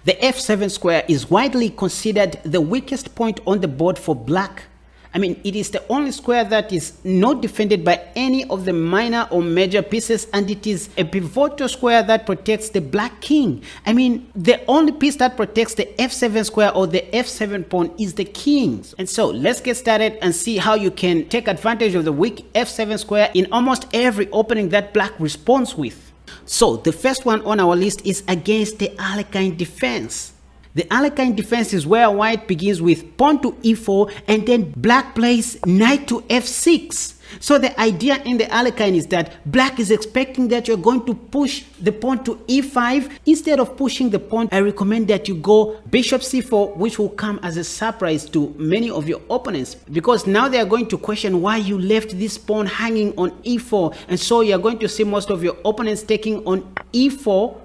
The f7 square is widely considered the weakest point on the board for black. I mean, it is the only square that is not defended by any of the minor or major pieces, and it is a pivotal square that protects the black king. I mean, the only piece that protects the f7 square or the f7 pawn is the king. And so let's get started and see how you can take advantage of the weak f7 square in almost every opening that black responds with. So the first one on our list is against the Alapin defense. The Alapin defense is where white begins with pawn to e4 and then black plays knight to f6. So the idea in the Alapin is that black is expecting that you're going to push the pawn to e5. Instead of pushing the pawn, I recommend that you go bishop c4, which will come as a surprise to many of your opponents, because now they are going to question why you left this pawn hanging on e4. And so you're going to see most of your opponents taking on e4,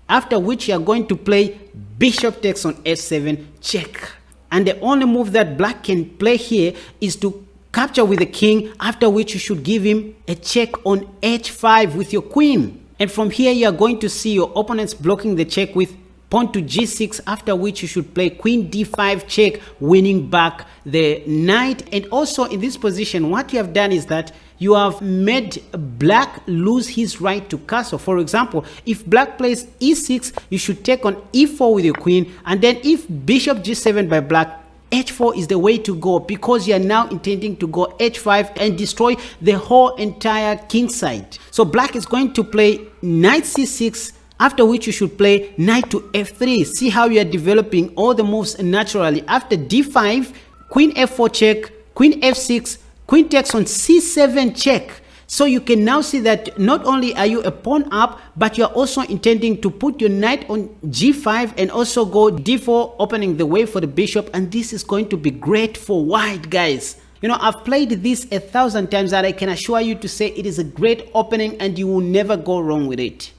after which you're going to play bishop takes on f7 check. And the only move that black can play here is to capture with the king, after which you should give him a check on h5 with your queen. And from here you are going to see your opponents blocking the check with pawn to g6, after which you should play queen d5 check, winning back the knight. And also in this position, what you have done is that you have made black lose his right to castle. For example, if black plays e6, you should take on e4 with your queen, and then if bishop g7 by black, h4 is the way to go, because you are now intending to go h5 and destroy the whole entire king side. So black is going to play knight c6, after which you should play knight to f3. See how you are developing all the moves naturally. After d5, queen f4 check, queen f6, queen takes on c7 check. So you can now see that not only are you a pawn up, but you are also intending to put your knight on g5 and also go d4, opening the way for the bishop. And this is going to be great for white, guys. You know, I've played this 1,000 times and I can assure you to say it is a great opening and you will never go wrong with it.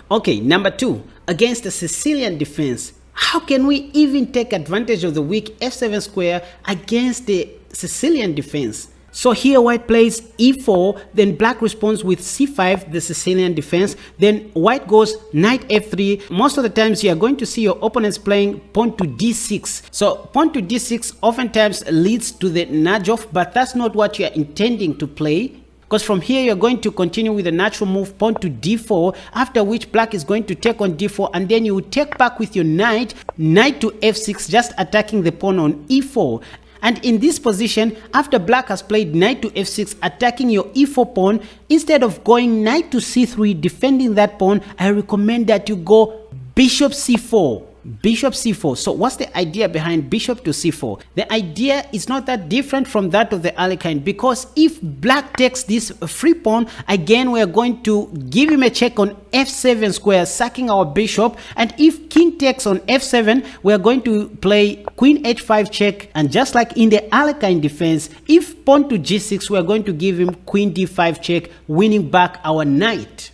Okay, number 2, against the Sicilian defense. How can we even take advantage of the weak f7 square against the Sicilian defense? So here white plays e4, then black responds with c5, the Sicilian defense. Then white goes knight f3. Most of the times you are going to see your opponents playing pawn to d6. So pawn to d6 oftentimes leads to the nudge off, but that's not what you are intending to play. Because from here you're going to continue with the natural move pawn to d4, after which black is going to take on d4, and then you will take back with your knight to f6, just attacking the pawn on e4. And in this position, after black has played knight to f6, attacking your e4 pawn, instead of going knight to c3, defending that pawn, I recommend that you go bishop c4. Bishop c4. So what's the idea behind bishop to c4? The idea is not that different from that of the Alapin, because if black takes this free pawn, again we are going to give him a check on f7 square, sacking our bishop. And if king takes on f7, we are going to play queen h5 check. And just like in the Alapin defense, if pawn to g6, we are going to give him queen d5 check, winning back our knight.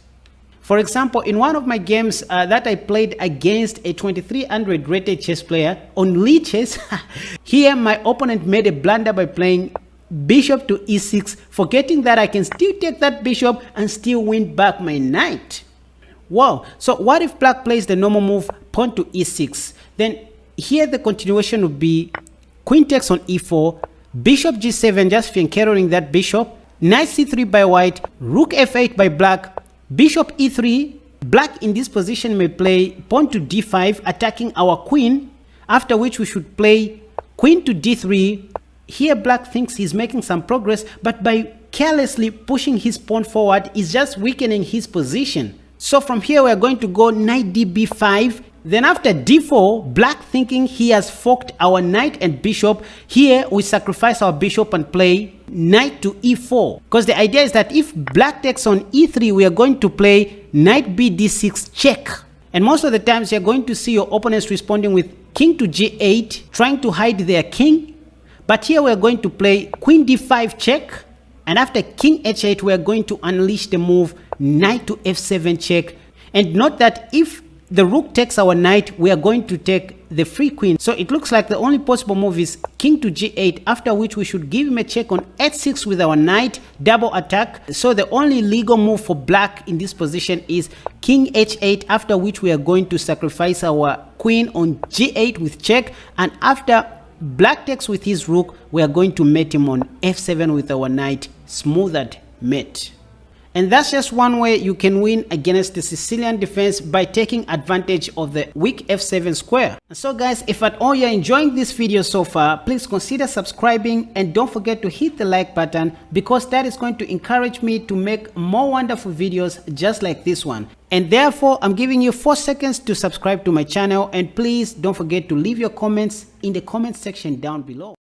For example, in one of my games that I played against a 2300 rated chess player on Lee Chess, here my opponent made a blunder by playing bishop to e6, forgetting that I can still take that bishop and still win back my knight. Wow, so what if black plays the normal move pawn to e6? Then here the continuation would be queen takes on e4, bishop g7, just encountering that bishop, knight c3 by white, rook f8 by black, bishop e3. Black in this position may play pawn to d5, attacking our queen, after which we should play queen to d3. Here black thinks he's making some progress, but by carelessly pushing his pawn forward is just weakening his position. So from here we're going to go knight db5. Then after d4, black thinking he has forked our knight and bishop, here we sacrifice our bishop and play knight to e4. Because the idea is that if black takes on e3, we are going to play knight bd6 check. And most of the times you're going to see your opponents responding with king to g8, trying to hide their king. But here we're going to play queen d5 check. And after king h8, we're going to unleash the move knight to f7 check. And note that if the rook takes our knight, we are going to take the free queen. So it looks like the only possible move is king to g8, after which we should give him a check on h6 with our knight, double attack. So the only legal move for black in this position is king h8, after which we are going to sacrifice our queen on g8 with check, and after black takes with his rook, we are going to mate him on f7 with our knight, smoothed mate. And that's just one way you can win against the Sicilian defense, by taking advantage of the weak f7 square. And so guys, if at all you're enjoying this video so far, please consider subscribing and don't forget to hit the like button, because that is going to encourage me to make more wonderful videos just like this one. And therefore, I'm giving you 4 seconds to subscribe to my channel, and please don't forget to leave your comments in the comment section down below.